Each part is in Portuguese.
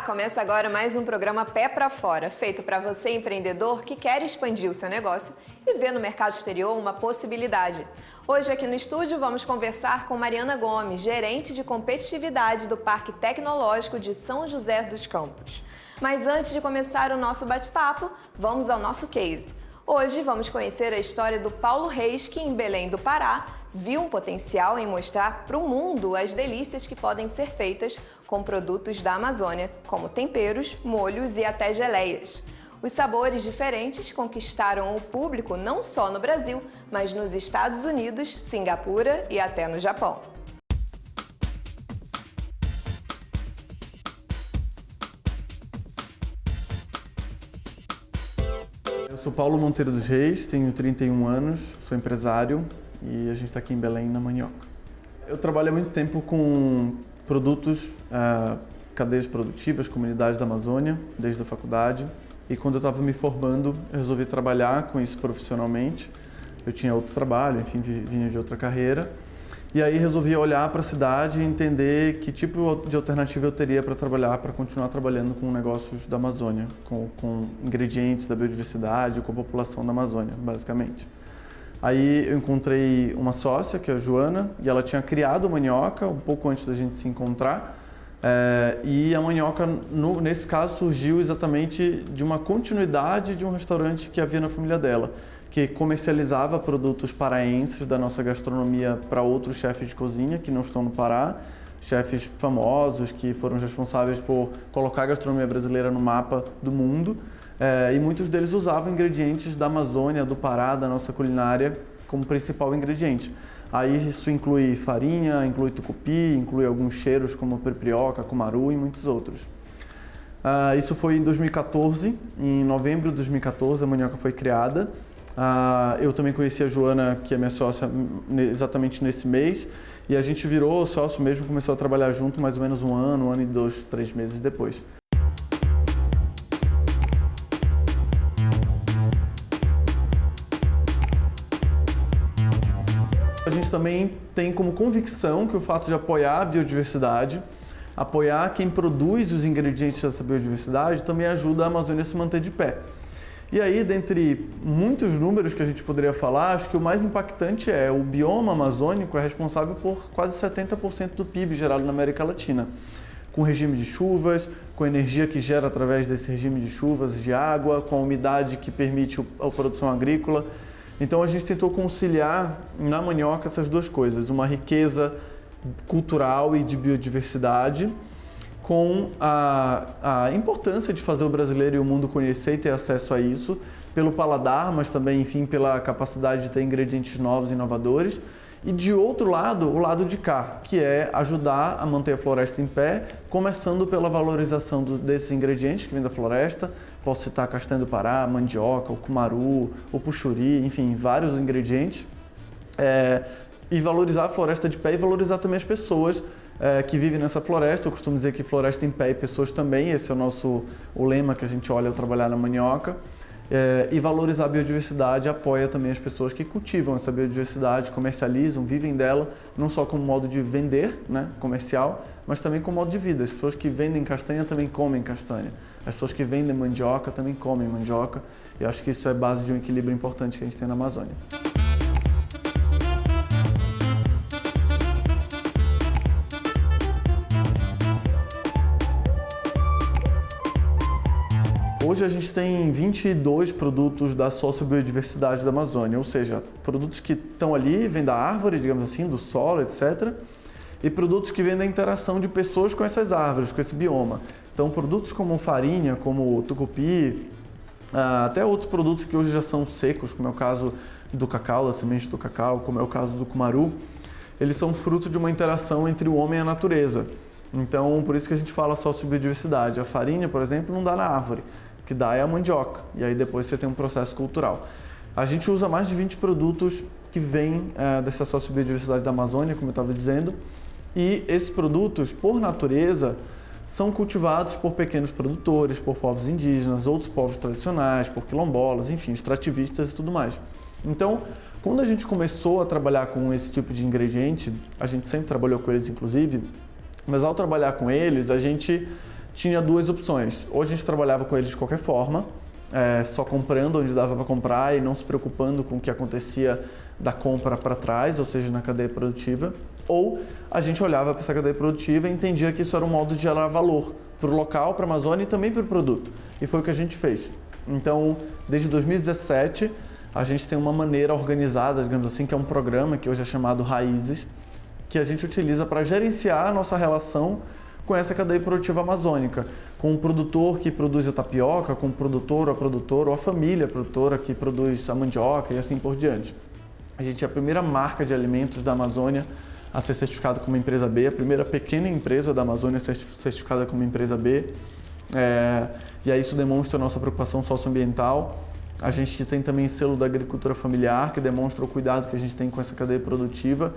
Começa agora mais um programa Pé para Fora, feito para você empreendedor que quer expandir o seu negócio e ver no mercado exterior uma possibilidade. Hoje aqui no estúdio vamos conversar com Mariana Gomes, gerente de competitividade do Parque Tecnológico de São José dos Campos. Mas antes de começar o nosso bate-papo, vamos ao nosso case. Hoje vamos conhecer a história do Paulo Reis, que em Belém do Pará viu um potencial em mostrar para o mundo as delícias que podem ser feitas com produtos da Amazônia, como temperos, molhos e até geleias. Os sabores diferentes conquistaram o público não só no Brasil, mas nos Estados Unidos, Singapura e até no Japão. Eu sou Paulo Monteiro dos Reis, tenho 31 anos, sou empresário e a gente está aqui em Belém, na Mandioca. Eu trabalho há muito tempo com produtos, cadeias produtivas, comunidades da Amazônia, desde a faculdade. E quando eu estava me formando, eu resolvi trabalhar com isso profissionalmente. Eu tinha outro trabalho, enfim, vinha de outra carreira. E aí resolvi olhar para a cidade e entender que tipo de alternativa eu teria para trabalhar, para continuar trabalhando com negócios da Amazônia, com ingredientes da biodiversidade, com a população da Amazônia, basicamente. Aí eu encontrei uma sócia, que é a Joana, e ela tinha criado a Mandioca um pouco antes da gente se encontrar. E a Mandioca, nesse caso, surgiu exatamente de uma continuidade de um restaurante que havia na família dela, que comercializava produtos paraenses da nossa gastronomia para outros chefes de cozinha que não estão no Pará, chefes famosos que foram responsáveis por colocar a gastronomia brasileira no mapa do mundo. E muitos deles usavam ingredientes da Amazônia, do Pará, da nossa culinária, como principal ingrediente. Aí isso inclui farinha, inclui tucupi, inclui alguns cheiros como peripioca, cumaru e muitos outros. Isso foi em 2014, em novembro de 2014 a Mandioca foi criada. Eu também conheci a Joana, que é minha sócia, exatamente nesse mês, e a gente virou sócio mesmo, começou a trabalhar junto mais ou menos um ano e 2, 3 meses depois. A gente também tem como convicção que o fato de apoiar a biodiversidade, apoiar quem produz os ingredientes dessa biodiversidade, também ajuda a Amazônia a se manter de pé. E aí, dentre muitos números que a gente poderia falar, acho que o mais impactante é o bioma amazônico é responsável por quase 70% do PIB gerado na América Latina. Com regime de chuvas, com a energia que gera através desse regime de chuvas, de água, com a umidade que permite a produção agrícola. Então a gente tentou conciliar na Mandioca essas duas coisas, uma riqueza cultural e de biodiversidade com a importância de fazer o brasileiro e o mundo conhecer e ter acesso a isso, pelo paladar, mas também, enfim, pela capacidade de ter ingredientes novos e inovadores. E de outro lado, o lado de cá, que é ajudar a manter a floresta em pé, começando pela valorização desses ingredientes que vêm da floresta. Posso citar castanha do Pará, mandioca, o cumaru, o puxuri, enfim, vários ingredientes. E valorizar a floresta de pé e valorizar também as pessoas que vivem nessa floresta. Eu costumo dizer que floresta em pé e pessoas também, esse é o lema que a gente olha ao trabalhar na Mandioca. E valorizar a biodiversidade apoia também as pessoas que cultivam essa biodiversidade, comercializam, vivem dela, não só como modo de vender, né, comercial, mas também como modo de vida. As pessoas que vendem castanha também comem castanha. As pessoas que vendem mandioca também comem mandioca. E acho que isso é base de um equilíbrio importante que a gente tem na Amazônia. Hoje a gente tem 22 produtos da sociobiodiversidade da Amazônia, ou seja, produtos que estão ali, vêm da árvore, digamos assim, do solo, etc. E produtos que vêm da interação de pessoas com essas árvores, com esse bioma. Então, produtos como farinha, como o tucupi, até outros produtos que hoje já são secos, como é o caso do cacau, da semente do cacau, como é o caso do cumaru, eles são fruto de uma interação entre o homem e a natureza. Então, por isso que a gente fala sociobiodiversidade. A farinha, por exemplo, não dá na árvore. O que dá é a mandioca, e aí depois você tem um processo cultural. A gente usa mais de 20 produtos que vêm dessa sociobiodiversidade da Amazônia, como eu estava dizendo, e esses produtos, por natureza, são cultivados por pequenos produtores, por povos indígenas, outros povos tradicionais, por quilombolas, enfim, extrativistas e tudo mais. Então, quando a gente começou a trabalhar com esse tipo de ingrediente, a gente sempre trabalhou com eles inclusive, mas ao trabalhar com eles, a gente tinha duas opções. Ou a gente trabalhava com eles de qualquer forma, só comprando onde dava para comprar e não se preocupando com o que acontecia da compra para trás, ou seja, na cadeia produtiva. Ou a gente olhava para essa cadeia produtiva e entendia que isso era um modo de gerar valor para o local, para a Amazônia e também para o produto. E foi o que a gente fez. Então, desde 2017, a gente tem uma maneira organizada, digamos assim, que é um programa que hoje é chamado Raízes, que a gente utiliza para gerenciar a nossa relação com essa cadeia produtiva amazônica, com o produtor que produz a tapioca, com o produtor ou a produtora, ou a família produtora que produz a mandioca e assim por diante. A gente é a primeira marca de alimentos da Amazônia a ser certificada como empresa B, a primeira pequena empresa da Amazônia a ser certificada como empresa B. E aí isso demonstra a nossa preocupação socioambiental. A gente tem também selo da agricultura familiar, que demonstra o cuidado que a gente tem com essa cadeia produtiva.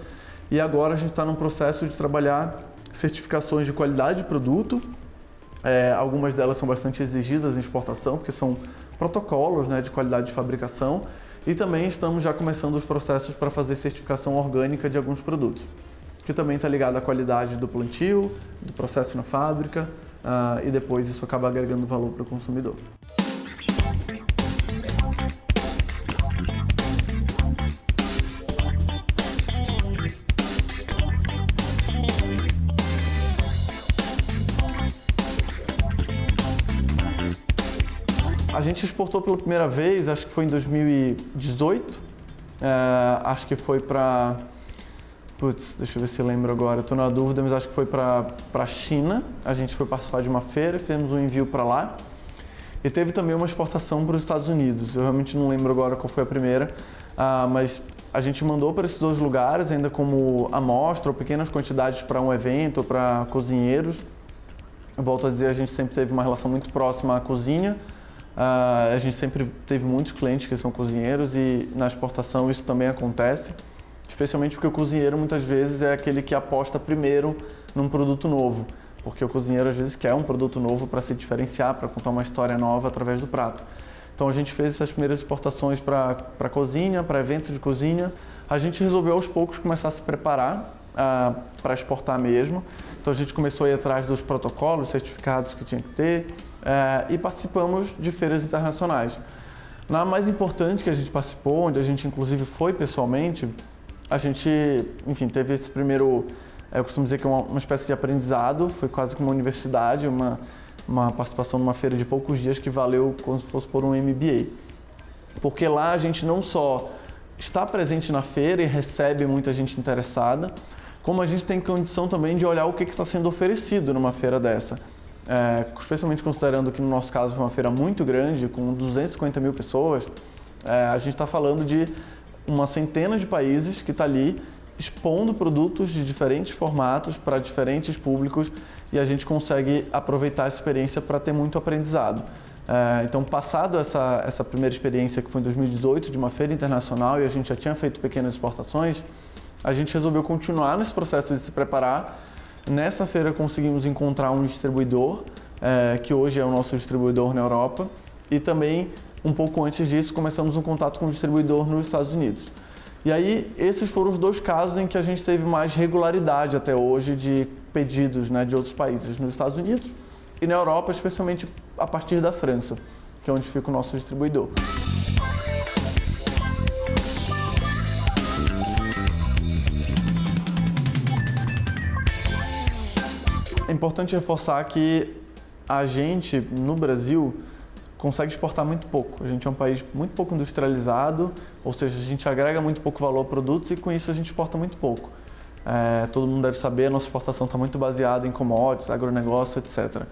E agora a gente está num processo de trabalhar certificações de qualidade de produto. Algumas delas são bastante exigidas em exportação, porque são protocolos, né, de qualidade de fabricação. E também estamos já começando os processos para fazer certificação orgânica de alguns produtos, que também está ligado à qualidade do plantio, do processo na fábrica, e depois isso acaba agregando valor para o consumidor. A gente exportou pela primeira vez, acho que foi em 2018, acho que foi para... deixa eu ver se eu lembro agora, estou na dúvida, mas acho que foi para a China. A gente foi participar de uma feira, fizemos um envio para lá. E teve também uma exportação para os Estados Unidos. Eu realmente não lembro agora qual foi a primeira, mas a gente mandou para esses dois lugares, ainda como amostra ou pequenas quantidades para um evento ou para cozinheiros. Eu volto a dizer, a gente sempre teve uma relação muito próxima à cozinha. A gente sempre teve muitos clientes que são cozinheiros e na exportação isso também acontece, especialmente porque o cozinheiro muitas vezes é aquele que aposta primeiro num produto novo, porque o cozinheiro às vezes quer um produto novo para se diferenciar, para contar uma história nova através do prato. Então a gente fez essas primeiras exportações para cozinha, para eventos de cozinha. A gente resolveu aos poucos começar a se preparar para exportar mesmo. Então a gente começou a ir atrás dos protocolos, certificados que tinha que ter, e participamos de feiras internacionais. Na mais importante que a gente participou, onde a gente inclusive foi pessoalmente, a gente, enfim, teve esse primeiro, eu costumo dizer que é uma espécie de aprendizado, foi quase como uma universidade, uma participação numa feira de poucos dias que valeu como se fosse por um MBA. Porque lá a gente não só está presente na feira e recebe muita gente interessada, como a gente tem condição também de olhar o que está sendo oferecido numa feira dessa. Especialmente considerando que no nosso caso foi uma feira muito grande, com 250 mil pessoas, a gente está falando de uma centena de países que está ali expondo produtos de diferentes formatos para diferentes públicos e a gente consegue aproveitar essa experiência para ter muito aprendizado. Então, passado essa primeira experiência, que foi em 2018, de uma feira internacional, e a gente já tinha feito pequenas exportações, a gente resolveu continuar nesse processo de se preparar. Nessa feira conseguimos encontrar um distribuidor, que hoje é o nosso distribuidor na Europa, e também, um pouco antes disso, começamos um contato com o distribuidor nos Estados Unidos. E aí, esses foram os dois casos em que a gente teve mais regularidade até hoje de pedidos, né, de outros países, nos Estados Unidos e na Europa, especialmente a partir da França, que é onde fica o nosso distribuidor. É importante reforçar que a gente, no Brasil, consegue exportar muito pouco. A gente é um país muito pouco industrializado, ou seja, a gente agrega muito pouco valor a produtos e com isso a gente exporta muito pouco. Todo mundo deve saber, a nossa exportação está muito baseada em commodities, agronegócio, etc.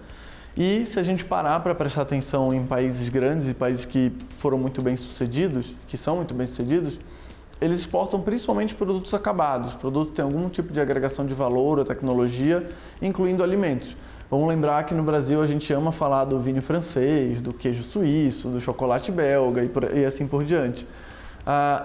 E se a gente parar para prestar atenção em países grandes e países que foram muito bem sucedidos, que são muito bem sucedidos, eles exportam principalmente produtos acabados, produtos que têm algum tipo de agregação de valor ou tecnologia, incluindo alimentos. Vamos lembrar que no Brasil a gente ama falar do vinho francês, do queijo suíço, do chocolate belga e assim por diante.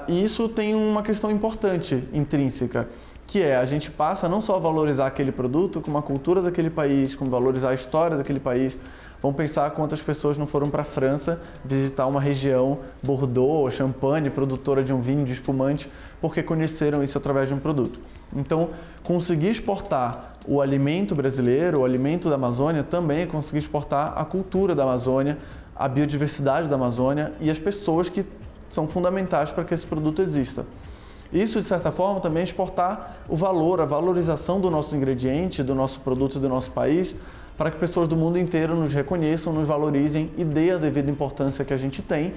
E isso tem uma questão importante, intrínseca, que é a gente passa não só a valorizar aquele produto, como a cultura daquele país, como valorizar a história daquele país, Vamos pensar quantas pessoas não foram para a França visitar uma região Bordeaux, Champagne, produtora de um vinho, de espumante, porque conheceram isso através de um produto. Então, conseguir exportar o alimento brasileiro, o alimento da Amazônia, também é conseguir exportar a cultura da Amazônia, a biodiversidade da Amazônia e as pessoas que são fundamentais para que esse produto exista. Isso, de certa forma, também é exportar o valor, a valorização do nosso ingrediente, do nosso produto e do nosso país, para que pessoas do mundo inteiro nos reconheçam, nos valorizem e dê a devida importância que a gente tem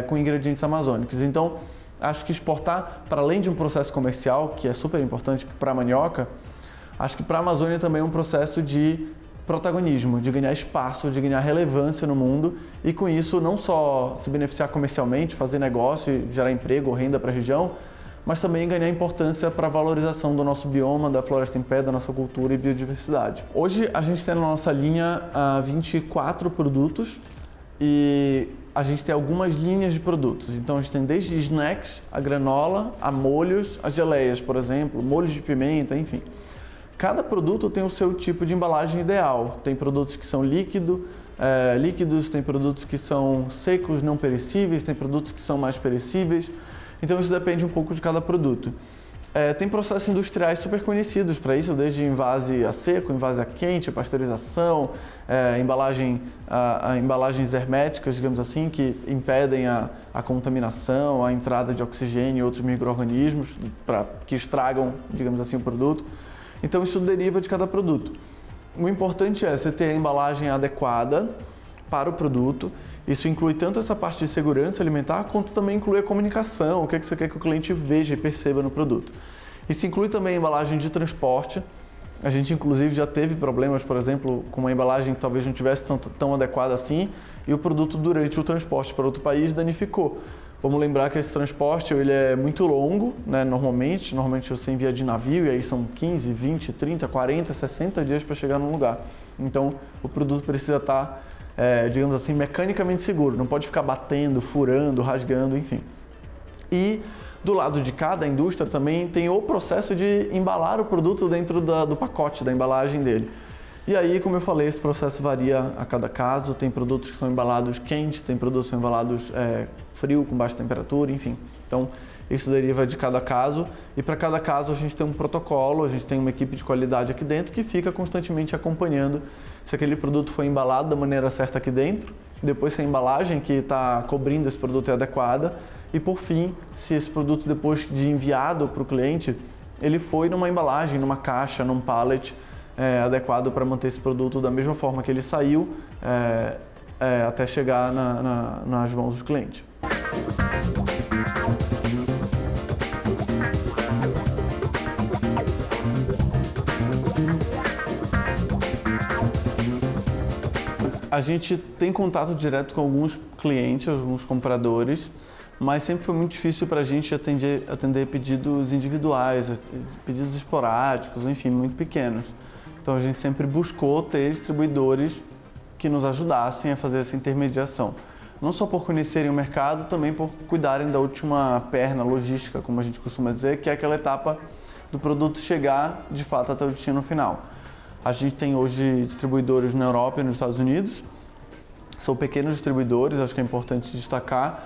com ingredientes amazônicos. Então, acho que exportar, para além de um processo comercial, que é super importante para a mandioca, acho que para a Amazônia também é um processo de protagonismo, de ganhar espaço, de ganhar relevância no mundo e com isso não só se beneficiar comercialmente, fazer negócio e gerar emprego ou renda para a região, mas também ganhar importância para a valorização do nosso bioma, da floresta em pé, da nossa cultura e biodiversidade. Hoje a gente tem na nossa linha 24 produtos e a gente tem algumas linhas de produtos. Então a gente tem desde snacks, a granola, a molhos, as geleias, por exemplo, molhos de pimenta, enfim. Cada produto tem o seu tipo de embalagem ideal. Tem produtos que são líquidos, tem produtos que são secos, não perecíveis, tem produtos que são mais perecíveis. Então isso depende um pouco de cada produto. Tem processos industriais super conhecidos para isso, desde envase a seco, envase a quente, pasteurização, embalagens herméticas, digamos assim, que impedem a contaminação, a entrada de oxigênio e outros micro-organismos que estragam, digamos assim, o produto. Então isso deriva de cada produto. O importante é você ter a embalagem adequada para o produto. Isso inclui tanto essa parte de segurança alimentar, quanto também inclui a comunicação, o que você quer que o cliente veja e perceba no produto. Isso inclui também a embalagem de transporte. A gente inclusive já teve problemas, por exemplo, com uma embalagem que talvez não tivesse tão adequada assim e o produto durante o transporte para outro país danificou. Vamos lembrar que esse transporte ele é muito longo, né? Normalmente você envia de navio e aí são 15, 20, 30, 40, 60 dias para chegar num lugar. Então o produto precisa estar, digamos assim, mecanicamente seguro, não pode ficar batendo, furando, rasgando, enfim. E do lado de cada indústria também tem o processo de embalar o produto dentro do pacote, da embalagem dele. E aí, como eu falei, esse processo varia a cada caso, tem produtos que são embalados quente, tem produtos que são embalados frio, com baixa temperatura, enfim. Então, isso deriva de cada caso e para cada caso a gente tem um protocolo, a gente tem uma equipe de qualidade aqui dentro que fica constantemente acompanhando se aquele produto foi embalado da maneira certa aqui dentro, depois se a embalagem que está cobrindo esse produto é adequada e, por fim, se esse produto depois de enviado para o cliente, ele foi numa embalagem, numa caixa, num pallet, adequado para manter esse produto da mesma forma que ele saiu até chegar nas mãos do cliente. A gente tem contato direto com alguns clientes, alguns compradores, mas sempre foi muito difícil para a gente atender pedidos individuais, pedidos esporádicos, enfim, muito pequenos. Então a gente sempre buscou ter distribuidores que nos ajudassem a fazer essa intermediação. Não só por conhecerem o mercado, também por cuidarem da última perna logística, como a gente costuma dizer, que é aquela etapa do produto chegar de fato até o destino final. A gente tem hoje distribuidores na Europa e nos Estados Unidos. São pequenos distribuidores, acho que é importante destacar,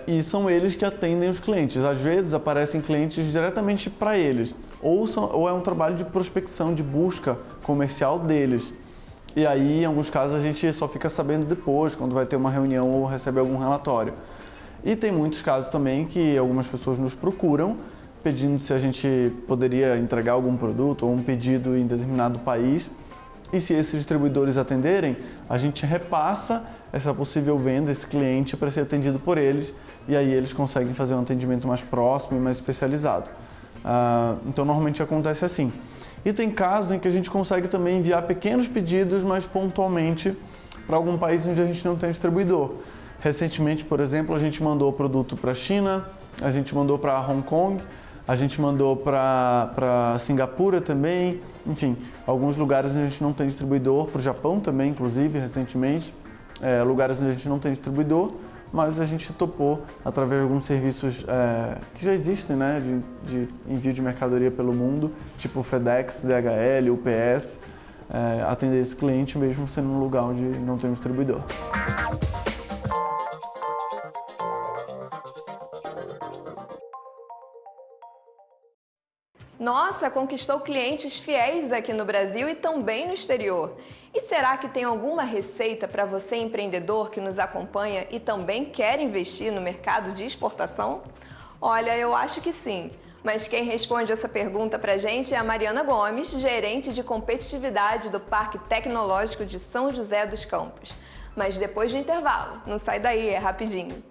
e são eles que atendem os clientes. Às vezes aparecem clientes diretamente para eles, ou é um trabalho de prospecção, de busca comercial deles. E aí, em alguns casos, a gente só fica sabendo depois, quando vai ter uma reunião ou recebe algum relatório. E tem muitos casos também que algumas pessoas nos procuram, pedindo se a gente poderia entregar algum produto ou um pedido em determinado país. E se esses distribuidores atenderem, a gente repassa essa possível venda, esse cliente, para ser atendido por eles, e aí eles conseguem fazer um atendimento mais próximo e mais especializado. Então, normalmente acontece assim. E tem casos em que a gente consegue também enviar pequenos pedidos, mas pontualmente, para algum país onde a gente não tem distribuidor. Recentemente, por exemplo, a gente mandou produto para a China, a gente mandou para Hong Kong, a gente mandou para Singapura também, enfim, alguns lugares onde a gente não tem distribuidor, para o Japão também, inclusive, recentemente, lugares onde a gente não tem distribuidor, mas a gente topou através de alguns serviços que já existem, né, de envio de mercadoria pelo mundo, tipo FedEx, DHL, UPS, atender esse cliente mesmo sendo um lugar onde não tem um distribuidor. Nossa, conquistou clientes fiéis aqui no Brasil e também no exterior. E será que tem alguma receita para você, empreendedor que nos acompanha e também quer investir no mercado de exportação? Olha, eu acho que sim. Mas quem responde essa pergunta para a gente é a Mariana Gomes, gerente de competitividade do Parque Tecnológico de São José dos Campos. Mas depois do intervalo, não sai daí, é rapidinho.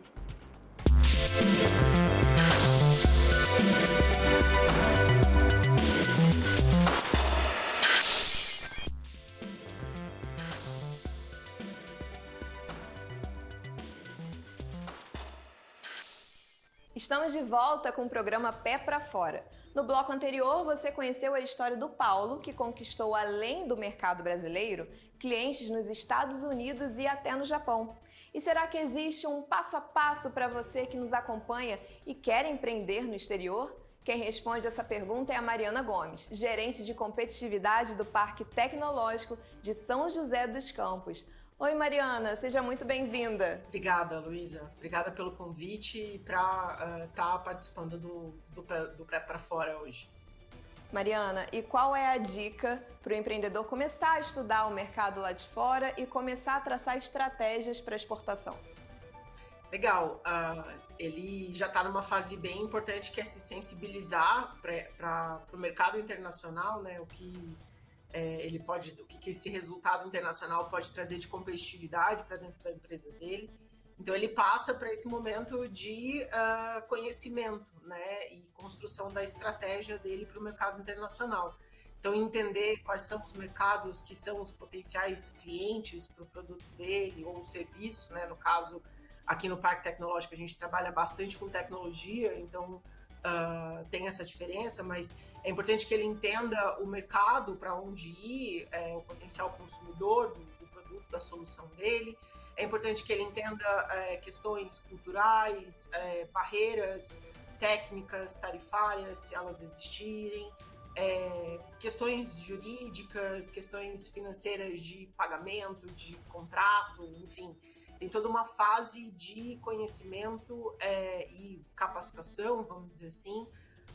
Estamos de volta com o programa Pé pra Fora. No bloco anterior, você conheceu a história do Paulo, que conquistou, além do mercado brasileiro, clientes nos Estados Unidos e até no Japão. E será que existe um passo a passo para você que nos acompanha e quer empreender no exterior? Quem responde essa pergunta é a Mariana Gomes, gerente de competitividade do Parque Tecnológico de São José dos Campos. Oi, Mariana, seja muito bem-vinda. Obrigada, Luísa. Obrigada pelo convite e para estar participando do Pé para Fora hoje. Mariana, e qual é a dica para o empreendedor começar a estudar o mercado lá de fora e começar a traçar estratégias para exportação? Legal. Ele já está numa fase bem importante que é se sensibilizar para o mercado internacional, né? O que esse resultado internacional pode trazer de competitividade para dentro da empresa dele. Então ele passa para esse momento de conhecimento, né, e construção da estratégia dele para o mercado internacional. Então entender quais são os mercados que são os potenciais clientes para o produto dele ou o serviço, né? No caso, aqui no Parque Tecnológico a gente trabalha bastante com tecnologia, então tem essa diferença, mas é importante que ele entenda o mercado, para onde ir, o potencial consumidor do produto, da solução dele. É importante que ele entenda questões culturais, barreiras técnicas, tarifárias, se elas existirem, questões jurídicas, questões financeiras de pagamento, de contrato, enfim. Tem toda uma fase de conhecimento e capacitação, vamos dizer assim,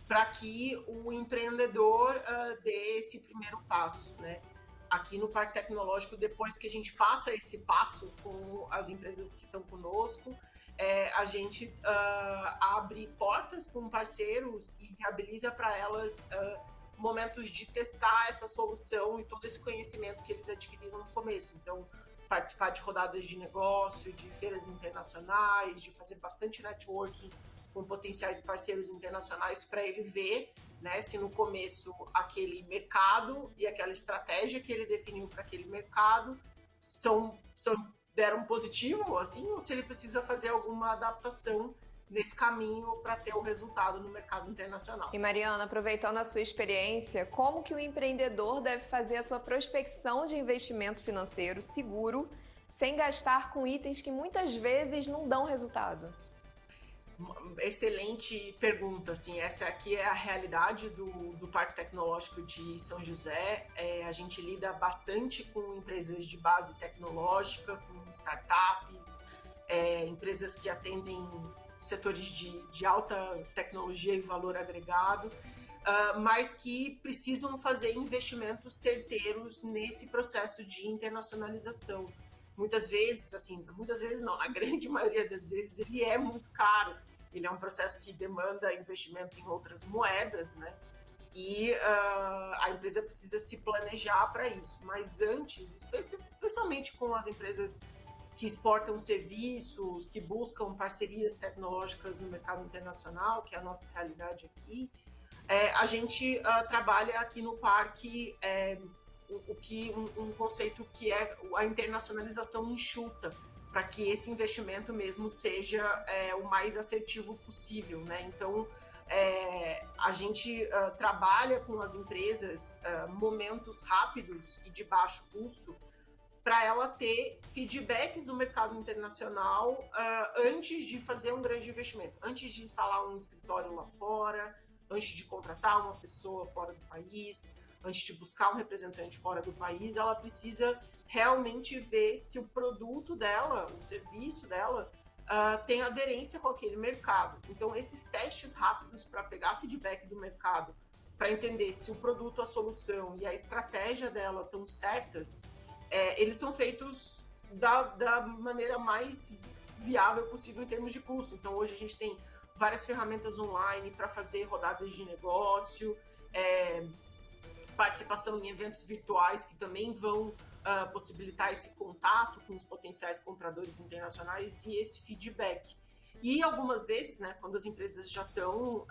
para que o empreendedor dê esse primeiro passo, né? Aqui no Parque Tecnológico, depois que a gente passa esse passo com as empresas que estão conosco, a gente abre portas com parceiros e viabiliza para elas momentos de testar essa solução e todo esse conhecimento que eles adquiriram no começo. Então, participar de rodadas de negócio, de feiras internacionais, de fazer bastante networking com potenciais parceiros internacionais para ele ver, né, se no começo aquele mercado e aquela estratégia que ele definiu para aquele mercado deram positivo, assim, ou se ele precisa fazer alguma adaptação nesse caminho para ter o resultado no mercado internacional. E Mariana, aproveitando a sua experiência, como que o empreendedor deve fazer a sua prospecção de investimento financeiro seguro, sem gastar com itens que muitas vezes não dão resultado? Excelente pergunta, assim, essa aqui é a realidade do Parque Tecnológico de São José. A gente lida bastante com empresas de base tecnológica, com startups, empresas que atendem setores de alta tecnologia e valor agregado, mas que precisam fazer investimentos certeiros nesse processo de internacionalização. Muitas vezes não, na grande maioria das vezes ele é muito caro, ele é um processo que demanda investimento em outras moedas, né? E a empresa precisa se planejar para isso, mas antes, especialmente com as empresas que exportam serviços, que buscam parcerias tecnológicas no mercado internacional, que é a nossa realidade aqui, a gente trabalha aqui no parque um conceito que é a internacionalização enxuta, para que esse investimento mesmo seja o mais assertivo possível, né? Então, a gente trabalha com as empresas momentos rápidos e de baixo custo, para ela ter feedbacks do mercado internacional antes de fazer um grande investimento, antes de instalar um escritório lá fora, antes de contratar uma pessoa fora do país, antes de buscar um representante fora do país, ela precisa realmente ver se o produto dela, o serviço dela, tem aderência com aquele mercado. Então, esses testes rápidos para pegar feedback do mercado, para entender se o produto, a solução e a estratégia dela estão certas, eles são feitos da maneira mais viável possível em termos de custo. Então, hoje a gente tem várias ferramentas online para fazer rodadas de negócio, participação em eventos virtuais que também vão possibilitar esse contato com os potenciais compradores internacionais e esse feedback. E algumas vezes, né, quando as empresas já estão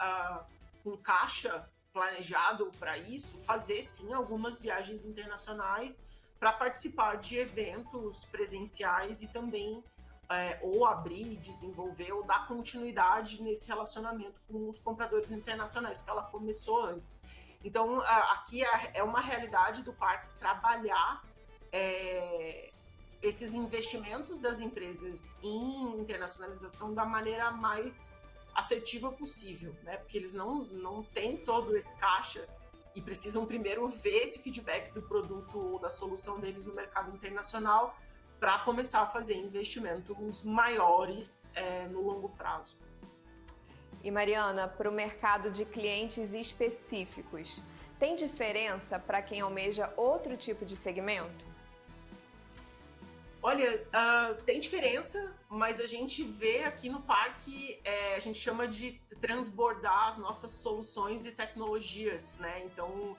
com caixa planejado para isso, fazer sim algumas viagens internacionais para participar de eventos presenciais e também ou abrir, desenvolver ou dar continuidade nesse relacionamento com os compradores internacionais que ela começou antes. Então, aqui é uma realidade do parque trabalhar esses investimentos das empresas em internacionalização da maneira mais assertiva possível, né? Porque eles não têm todo esse caixa e precisam primeiro ver esse feedback do produto ou da solução deles no mercado internacional para começar a fazer investimentos maiores no longo prazo. E Mariana, para o mercado de clientes específicos, tem diferença para quem almeja outro tipo de segmento? Olha, tem diferença, mas a gente vê aqui no parque, a gente chama de transbordar as nossas soluções e tecnologias, né? Então,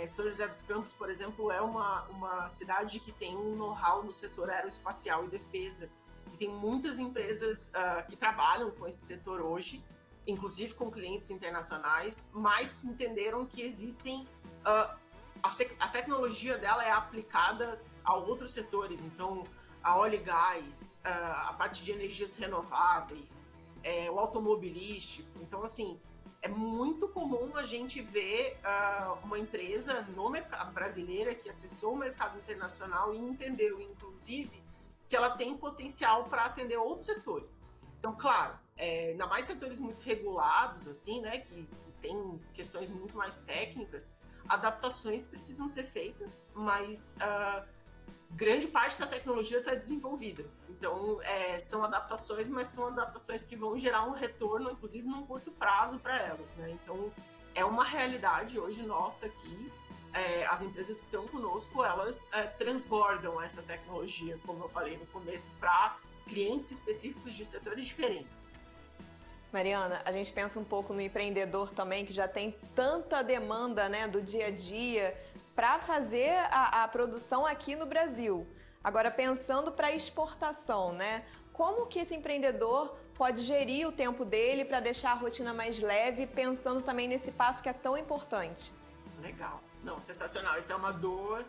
São José dos Campos, por exemplo, é uma cidade que tem um know-how no setor aeroespacial e defesa. E tem muitas empresas que trabalham com esse setor hoje, inclusive com clientes internacionais, mas que entenderam que existem... a tecnologia dela é aplicada a outros setores, então a óleo e gás, a parte de energias renováveis, o automobilístico. Então, assim, é muito comum a gente ver uma empresa brasileira que acessou o mercado internacional e entendeu, inclusive, que ela tem potencial para atender outros setores. Então, claro, ainda mais setores muito regulados, assim, né, que tem questões muito mais técnicas, adaptações precisam ser feitas, mas grande parte da tecnologia está desenvolvida. Então, são adaptações, mas são adaptações que vão gerar um retorno, inclusive num curto prazo para elas, né? Então, é uma realidade hoje nossa aqui. As empresas que estão conosco, elas transbordam essa tecnologia, como eu falei no começo, para clientes específicos de setores diferentes. Mariana, a gente pensa um pouco no empreendedor também, que já tem tanta demanda, né, do dia a dia para fazer a produção aqui no Brasil. Agora, pensando para exportação, né? Como que esse empreendedor pode gerir o tempo dele para deixar a rotina mais leve, pensando também nesse passo que é tão importante? Legal. Não, sensacional. Isso é uma dor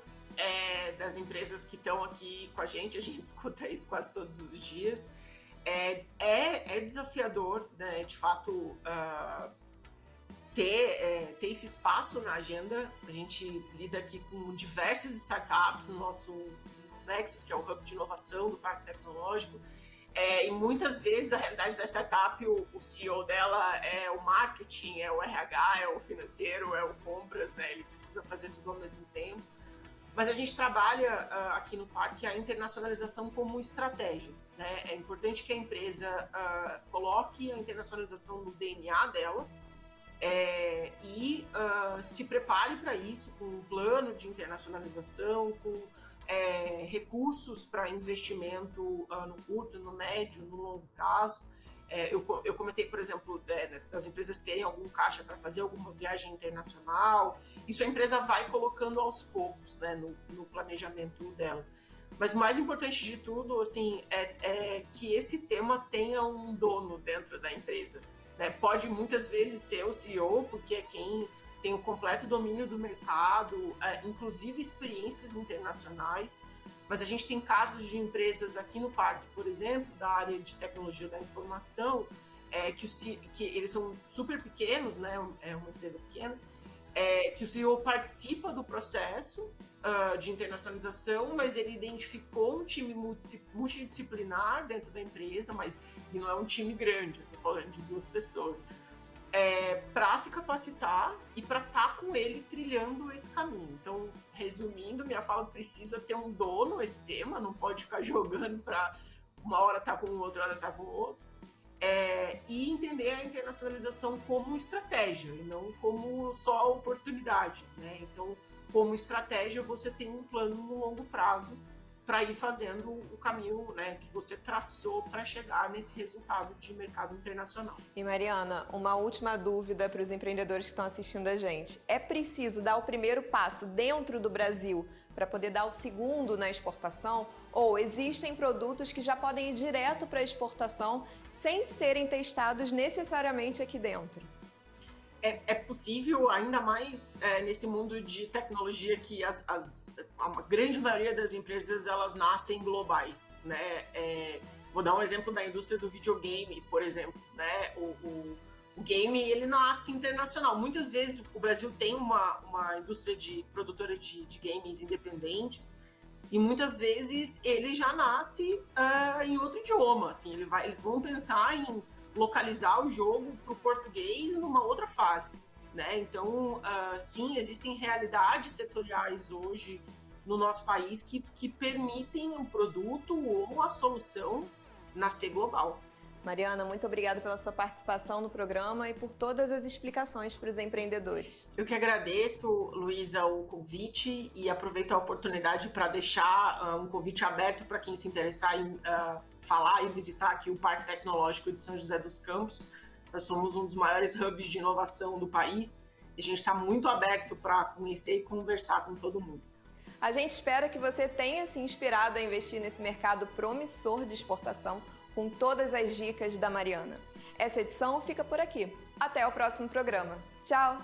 das empresas que estão aqui com a gente escuta isso quase todos os dias. É desafiador, né, de fato, ter esse espaço na agenda. A gente lida aqui com diversas startups no nosso Nexus, que é o hub de inovação do Parque Tecnológico, e muitas vezes a realidade da startup, o CEO dela é o marketing, é o RH, é o financeiro, é o compras, né? Ele precisa fazer tudo ao mesmo tempo. Mas a gente trabalha aqui no parque a internacionalização como estratégia, né? É importante que a empresa coloque a internacionalização no DNA dela, e se prepare para isso com um plano de internacionalização, com recursos para investimento no curto, no médio, no longo prazo. Eu comentei, por exemplo, das empresas terem algum caixa para fazer alguma viagem internacional. Isso a empresa vai colocando aos poucos, né, no planejamento dela. Mas o mais importante de tudo, assim, é que esse tema tenha um dono dentro da empresa. Pode muitas vezes ser o CEO, porque é quem tem o completo domínio do mercado, inclusive experiências internacionais, mas a gente tem casos de empresas aqui no parque, por exemplo, da área de tecnologia da informação, que eles são super pequenos, né? É uma empresa pequena, que o CEO participa do processo de internacionalização, mas ele identificou um time multidisciplinar dentro da empresa, mas não é um time grande, eu estou falando de 2 pessoas. para se capacitar e para estar com ele trilhando esse caminho. Então, resumindo, minha fala precisa ter um dono esse tema, não pode ficar jogando para uma hora estar com um, outra hora estar com o outro. E entender a internacionalização como estratégia e não como só oportunidade, né? Então, como estratégia, você tem um plano no longo prazo para ir fazendo o caminho, né, que você traçou para chegar nesse resultado de mercado internacional. E Mariana, uma última dúvida para os empreendedores que estão assistindo a gente. É preciso dar o primeiro passo dentro do Brasil para poder dar o segundo na exportação? Ou existem produtos que já podem ir direto para a exportação sem serem testados necessariamente aqui dentro? É possível, ainda mais nesse mundo de tecnologia que a grande maioria das empresas elas nascem globais, né? Vou dar um exemplo da indústria do videogame, por exemplo, né? O game ele nasce internacional. Muitas vezes o Brasil tem uma indústria de produtora de games independentes e muitas vezes ele já nasce em outro idioma. Assim, eles vão pensar em localizar o jogo para o português numa outra fase, né? Então, sim, existem realidades setoriais hoje no nosso país que permitem um produto ou a solução nascer global. Mariana, muito obrigada pela sua participação no programa e por todas as explicações para os empreendedores. Eu que agradeço, Luísa, o convite e aproveito a oportunidade para deixar um convite aberto para quem se interessar em falar e visitar aqui o Parque Tecnológico de São José dos Campos. Nós somos um dos maiores hubs de inovação do país e a gente está muito aberto para conhecer e conversar com todo mundo. A gente espera que você tenha se inspirado a investir nesse mercado promissor de exportação com todas as dicas da Mariana. Essa edição fica por aqui. Até o próximo programa. Tchau!